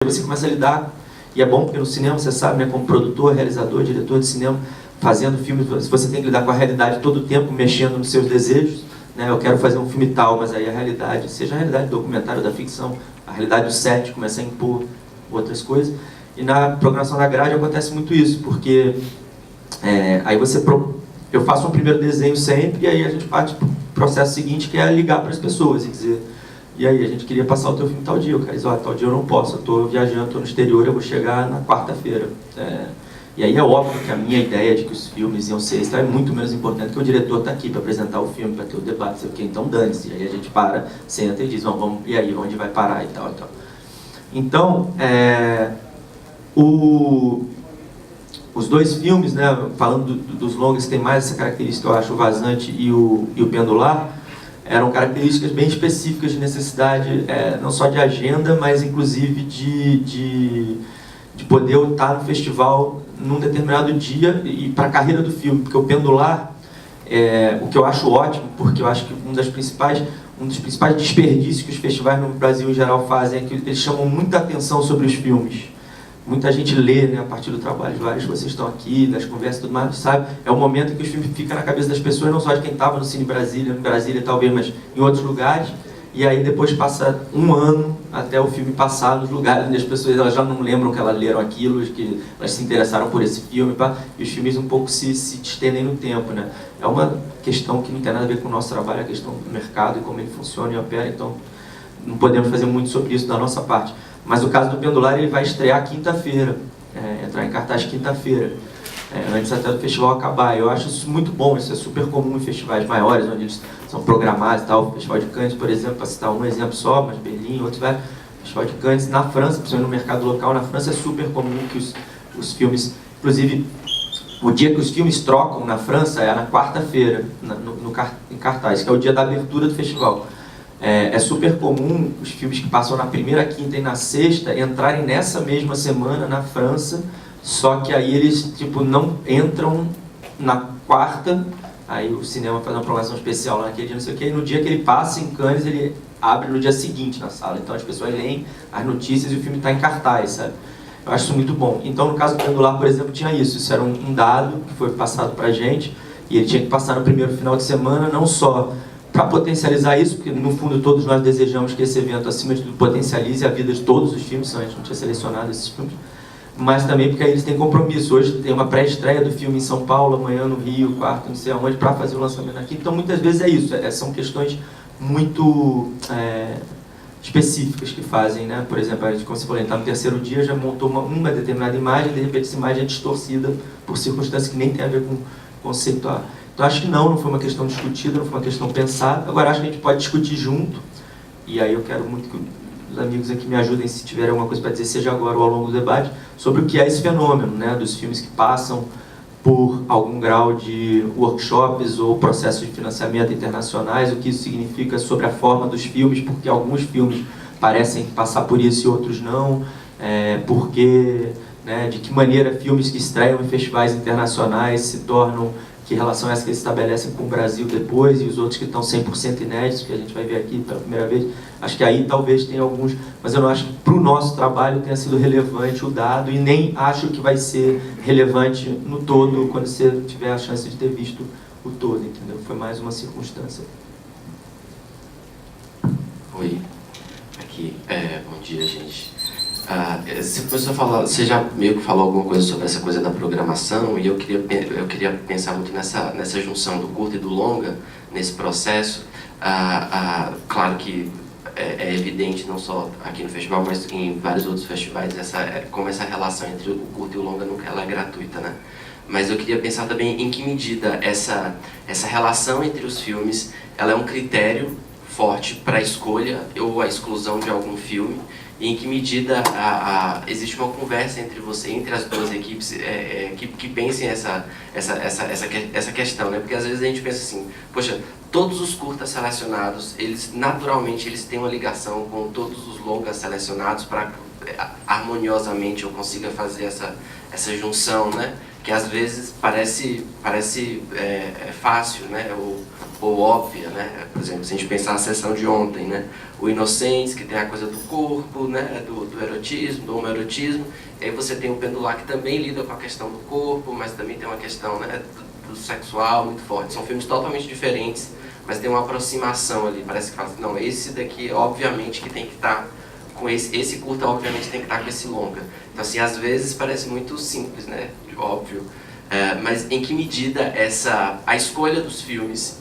Você começa a lidar, e é bom porque no cinema, você sabe, né, como produtor, realizador, diretor de cinema, fazendo filmes, você tem que lidar com a realidade todo o tempo, mexendo nos seus desejos, né, eu quero fazer um filme tal, mas aí a realidade, seja a realidade do documentário, da ficção, a realidade do set começa a impor outras coisas, e na programação da grade acontece muito isso, porque aí eu faço um primeiro desenho sempre, e aí a gente parte para o processo seguinte, que é ligar para as pessoas e dizer: e aí, a gente queria passar o teu filme tal dia. O cara diz: ó, tal dia eu não posso, eu estou viajando, estou no exterior, eu vou chegar na quarta-feira. E aí é óbvio que a minha ideia de que os filmes iam ser, isso é muito menos importante, que o diretor está aqui para apresentar o filme, para ter o debate, sei o quê, então dane-se. E aí a gente para, senta e diz: vamos, e aí, onde vai parar e tal, e tal. Então, os dois filmes, né, falando dos longas, tem mais essa característica, eu acho, o Vazante e o Pendular, eram características bem específicas de necessidade, não só de agenda, mas inclusive de poder estar no festival num determinado dia e para a carreira do filme, porque o Pendular, o que eu acho ótimo, porque eu acho que um dos principais desperdícios que os festivais no Brasil em geral fazem é que eles chamam muita atenção sobre os filmes. Muita gente lê, né, a partir do trabalho de vários que vocês estão aqui, das conversas e tudo mais, sabe? É o momento em que os filmes ficam na cabeça das pessoas, não só de quem estava no Cine Brasília, talvez, mas em outros lugares. E aí depois passa um ano até o filme passar nos lugares onde as pessoas elas já não lembram que elas leram aquilo, que elas se interessaram por esse filme, e os filmes um pouco se estendem no tempo, né? É uma questão que não tem nada a ver com o nosso trabalho, é a questão do mercado e como ele funciona e opera, então não podemos fazer muito sobre isso da nossa parte. Mas o caso do Pendular, ele vai estrear quinta-feira, entrar em cartaz quinta-feira, antes até do festival acabar. Eu acho isso muito bom, isso é super comum em festivais maiores, onde eles são programados e tal. O Festival de Cannes, por exemplo, para citar um exemplo só, mas Berlim, outros vai. O Festival de Cannes, na França, principalmente no mercado local, na França é super comum que os filmes, inclusive, o dia que os filmes trocam na França é na quarta-feira, em cartaz, que é o dia da abertura do festival. É super comum os filmes que passam na primeira, quinta e na sexta entrarem nessa mesma semana na França, só que aí eles não entram na quarta, aí o cinema faz uma programação especial naquele dia, não sei o que, e no dia que ele passa em Cannes, ele abre no dia seguinte na sala. Então as pessoas leem as notícias e o filme está em cartaz, sabe? Eu acho isso muito bom. Então no caso do Pendular, por exemplo, tinha isso era um dado que foi passado pra gente, e ele tinha que passar no primeiro final de semana, não só para potencializar isso, porque no fundo todos nós desejamos que esse evento, acima de tudo, potencialize a vida de todos os filmes, senão a gente não tinha selecionado esses filmes, mas também porque aí eles têm compromisso. Hoje tem uma pré-estreia do filme em São Paulo, amanhã no Rio, quarto, não sei aonde, para fazer o lançamento aqui. Então muitas vezes é isso, são questões muito específicas que fazem, né? Por exemplo, a gente, como você falou, está no terceiro dia, já montou uma determinada imagem, de repente essa imagem é distorcida por circunstâncias que nem tem a ver com conceituar. Então acho que não foi uma questão discutida, não foi uma questão pensada. Agora acho que a gente pode discutir junto, e aí eu quero muito que os amigos aqui me ajudem, se tiverem alguma coisa para dizer, seja agora ou ao longo do debate, sobre o que é esse fenômeno, né, dos filmes que passam por algum grau de workshops ou processos de financiamento internacionais, o que isso significa sobre a forma dos filmes, porque alguns filmes parecem passar por isso e outros não, porque, né, de que maneira filmes que estreiam em festivais internacionais se tornam, que relação é essa que eles estabelecem com o Brasil depois, e os outros que estão 100% inéditos, que a gente vai ver aqui pela primeira vez. Acho que aí talvez tenha alguns, mas eu não acho que para o nosso trabalho tenha sido relevante o dado, e nem acho que vai ser relevante no todo, quando você tiver a chance de ter visto o todo, entendeu? Foi mais uma circunstância. Oi, aqui, bom dia, gente. Você começou a falar, você já meio que falou alguma coisa sobre essa coisa da programação, e eu queria pensar muito nessa junção do curto e do longa, nesse processo. Claro que é evidente, não só aqui no festival, mas em vários outros festivais, como essa relação entre o curto e o longa nunca ela é gratuita, né? Mas eu queria pensar também em que medida essa relação entre os filmes ela é um critério forte para a escolha ou a exclusão de algum filme, e em que medida existe uma conversa entre as duas equipes que pensem essa questão, né? Porque às vezes a gente pensa assim, poxa, todos os curtas selecionados, naturalmente eles têm uma ligação com todos os longas selecionados para harmoniosamente eu consiga fazer essa junção, né? que às vezes parece fácil, né? Ou óbvia, né? Por exemplo, se a gente pensar a sessão de ontem, né? O Inocentes, que tem a coisa do corpo, né? Do erotismo, do homoerotismo. E aí você tem o Pendular, que também lida com a questão do corpo, mas também tem uma questão, né? do sexual muito forte. São filmes totalmente diferentes, mas tem uma aproximação ali. Parece que fala assim, não, esse daqui obviamente que tem que estar com esse curta, obviamente tem que estar com esse longa. Então assim, às vezes parece muito simples, né? Óbvio. Mas em que medida a escolha dos filmes,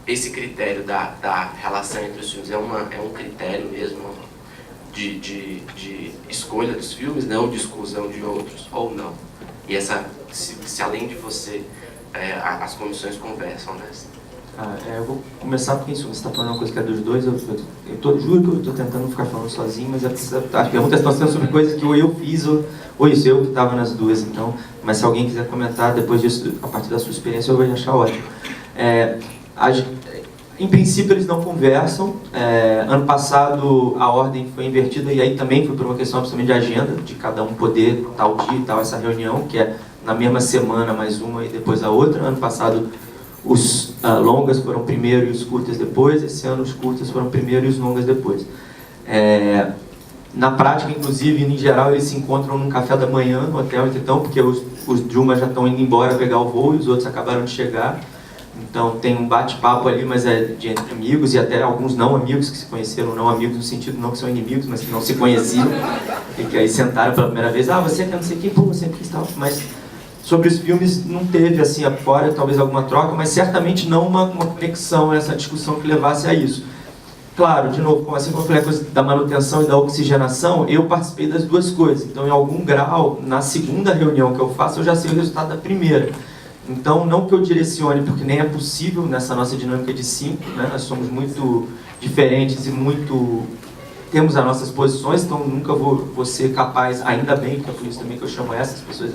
esse critério da relação entre os filmes é um critério mesmo de escolha dos filmes, não de exclusão de outros, ou não? E se além de você, as comissões conversam, né? Eu vou começar porque você está falando uma coisa que é dos dois, juro que eu estou tentando não ficar falando sozinho, mas as perguntas estão sendo sobre coisas que ou eu fiz ou isso, eu que estava nas duas, então, mas se alguém quiser comentar depois disso, a partir da sua experiência, eu vou achar ótimo. Em princípio eles não conversam, ano passado a ordem foi invertida e aí também foi por uma questão absolutamente de agenda, de cada um poder tal dia e tal, essa reunião, que é na mesma semana mais uma e depois a outra. Ano passado os longas foram primeiro e os curtas depois, esse ano os curtas foram primeiro e os longas depois. Na prática, inclusive, em geral, eles se encontram num café da manhã no hotel, então, porque os de uma já estão indo embora pegar o voo e os outros acabaram de chegar. Então tem um bate-papo ali, mas entre amigos e até alguns não amigos que se conheceram, não amigos no sentido não que são inimigos, mas que não se conheciam e que aí sentaram pela primeira vez, você quer não sei quem, pô, você sempre quis tal, mas sobre os filmes não teve assim afora, talvez alguma troca, mas certamente não uma conexão, essa discussão que levasse a isso. Claro, de novo, assim como eu falei a coisa da manutenção e da oxigenação, eu participei das duas coisas, então em algum grau, na segunda reunião que eu faço, eu já sei o resultado da primeira. Então, não que eu direcione, porque nem é possível nessa nossa dinâmica de 5, né? Nós somos muito diferentes e temos as nossas posições, então nunca vou ser capaz, ainda bem, que é por isso também que eu chamo essas pessoas,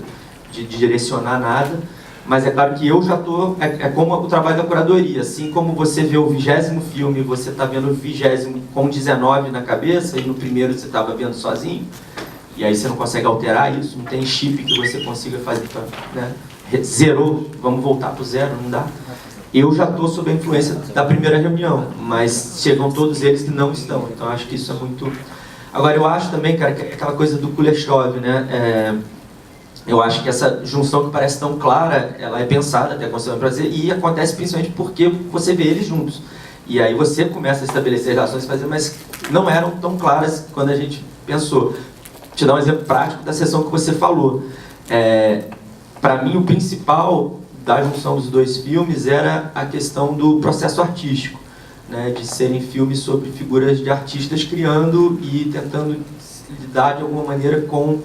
de direcionar nada, mas é claro que eu já estou, como o trabalho da curadoria, assim como você vê o 20º filme, você está vendo o 20º com 19 na cabeça, e no primeiro você estava vendo sozinho, e aí você não consegue alterar isso, não tem chip que você consiga fazer, né? Zerou, vamos voltar para o zero, não dá. Eu já estou sob a influência da primeira reunião, mas chegam todos eles que não estão, então acho que isso é muito... Agora eu acho também, cara, que aquela coisa do Kuleshov, né? Eu acho que essa junção que parece tão clara, ela é pensada até a Constituição do Prazer e acontece principalmente porque você vê eles juntos. E aí você começa a estabelecer relações, mas não eram tão claras quando a gente pensou. Vou te dar um exemplo prático da sessão que você falou. Para mim, o principal da junção dos dois filmes era a questão do processo artístico, né, de serem filmes sobre figuras de artistas criando e tentando lidar de alguma maneira com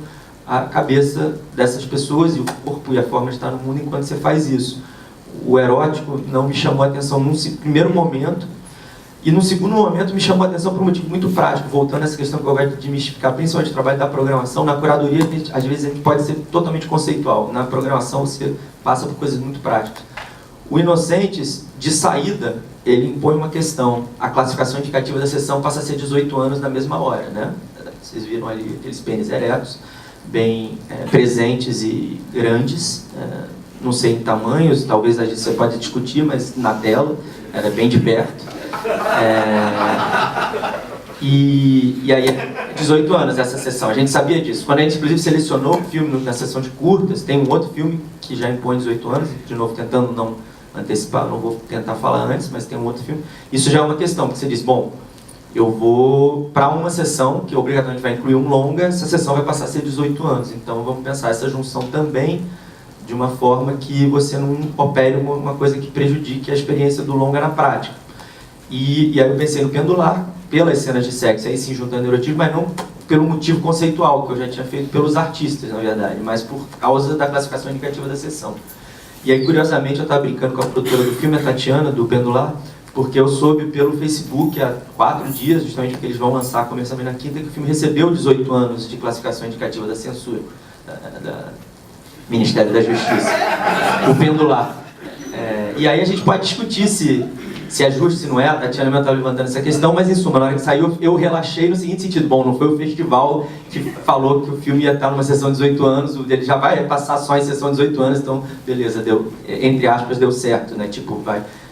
a cabeça dessas pessoas e o corpo e a forma de estar no mundo enquanto você faz isso. O erótico não me chamou a atenção num primeiro momento, e no segundo momento me chamou a atenção por um motivo muito prático, voltando a essa questão que eu gosto de mistificar, principalmente o trabalho da programação. Na curadoria, às vezes a gente pode ser totalmente conceitual, na programação você passa por coisas muito práticas. O Inocentes, de saída, ele impõe uma questão, a classificação indicativa da sessão passa a ser 18 anos na mesma hora, né? Vocês viram ali aqueles pênis eretos, bem presentes e grandes, não sei em tamanhos, talvez a gente você pode discutir, mas na tela, era bem de perto. E aí, 18 anos essa sessão, a gente sabia disso. Quando a gente, inclusive, selecionou o filme na sessão de curtas, tem um outro filme que já impõe 18 anos, de novo tentando não antecipar, não vou tentar falar antes, mas tem um outro filme. Isso já é uma questão, porque você diz, bom, eu vou para uma sessão, que obrigatoriamente vai incluir um longa, essa sessão vai passar a ser 18 anos, então vamos pensar essa junção também de uma forma que você não opere uma coisa que prejudique a experiência do longa na prática. E aí eu pensei no Pendular, pelas cenas de sexo, aí sim juntando erotismo, mas não pelo motivo conceitual, que eu já tinha feito pelos artistas, na verdade, mas por causa da classificação indicativa da sessão. E aí, curiosamente, eu estava brincando com a produtora do filme, a Tatiana, do Pendular, porque eu soube pelo Facebook há 4 dias, justamente porque eles vão lançar começando na quinta, que o filme recebeu 18 anos de classificação indicativa da censura, da Ministério da Justiça, o Pendular. E aí a gente pode discutir se se é justo, se não é, a Tatiana estava levantando essa questão, mas em suma, na hora que saiu, eu relaxei no seguinte sentido: bom, não foi o festival que falou que o filme ia estar numa sessão de 18 anos, ele já vai passar só em sessão de 18 anos, então, beleza, deu, entre aspas, deu certo, né? Tipo,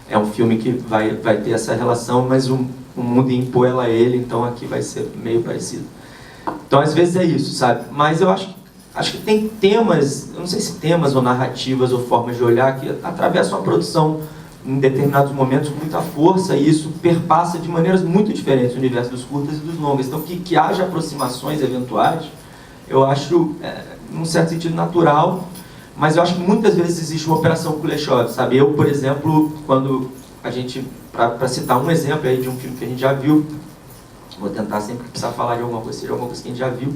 é um filme que vai ter essa relação, mas o mundo impõe ela a ele, então aqui vai ser meio parecido. Então, às vezes é isso, sabe? Mas eu acho que tem temas, eu não sei se temas ou narrativas ou formas de olhar que atravessam a produção em determinados momentos com muita força, e isso perpassa de maneiras muito diferentes o universo dos curtas e dos longas. Então, que haja aproximações eventuais, eu acho, num certo sentido, natural, mas eu acho que muitas vezes existe uma operação Kuleshov, sabe? Eu, por exemplo, quando a gente, para citar um exemplo aí de um filme que a gente já viu, vou tentar sempre que precisar falar de alguma coisa, seja alguma coisa que a gente já viu,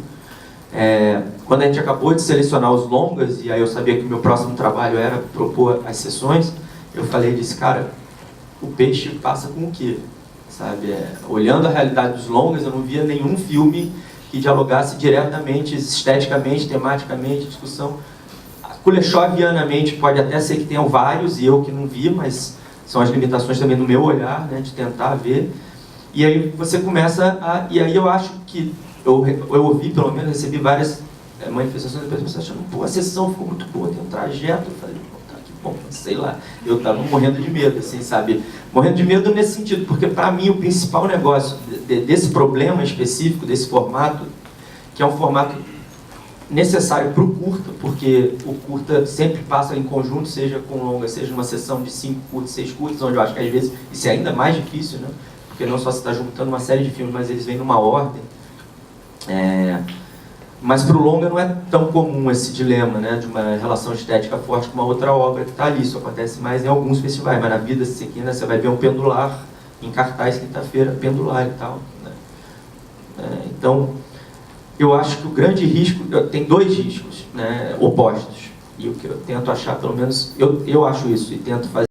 quando a gente acabou de selecionar os longas, e aí eu sabia que o meu próximo trabalho era propor as sessões, eu falei, disse, cara, o peixe passa com o quê? Sabe? Olhando a realidade dos longas, eu não via nenhum filme que dialogasse diretamente, esteticamente, tematicamente, discussão. Kulechovianamente pode até ser que tenham vários, e eu que não vi, mas são as limitações também do meu olhar, né, de tentar ver. E aí você começa a... E aí eu acho que... Eu ouvi, pelo menos, recebi várias manifestações das pessoas achando, pô, a sessão ficou muito boa, tem um trajeto. Eu falei, tá, que bom, sei lá. Eu estava morrendo de medo, assim, sabe? Morrendo de medo nesse sentido, porque para mim o principal negócio desse problema específico, desse formato, que é um formato necessário para o curta, porque o curta sempre passa em conjunto, seja com longa, seja numa sessão de 5 curtas, 6 curtas, onde eu acho que às vezes isso é ainda mais difícil, né? Porque não só se está juntando uma série de filmes, mas eles vêm numa ordem. Mas para o longa não é tão comum esse dilema, né, de uma relação estética forte com uma outra obra que está ali. Isso acontece mais em alguns festivais, mas na vida sequina você vai ver um Pendular em cartaz quinta-feira, Pendular e tal, né? Então, eu acho que o grande risco, tem dois riscos, né, opostos, e o que eu tento achar, pelo menos, eu acho isso, e tento fazer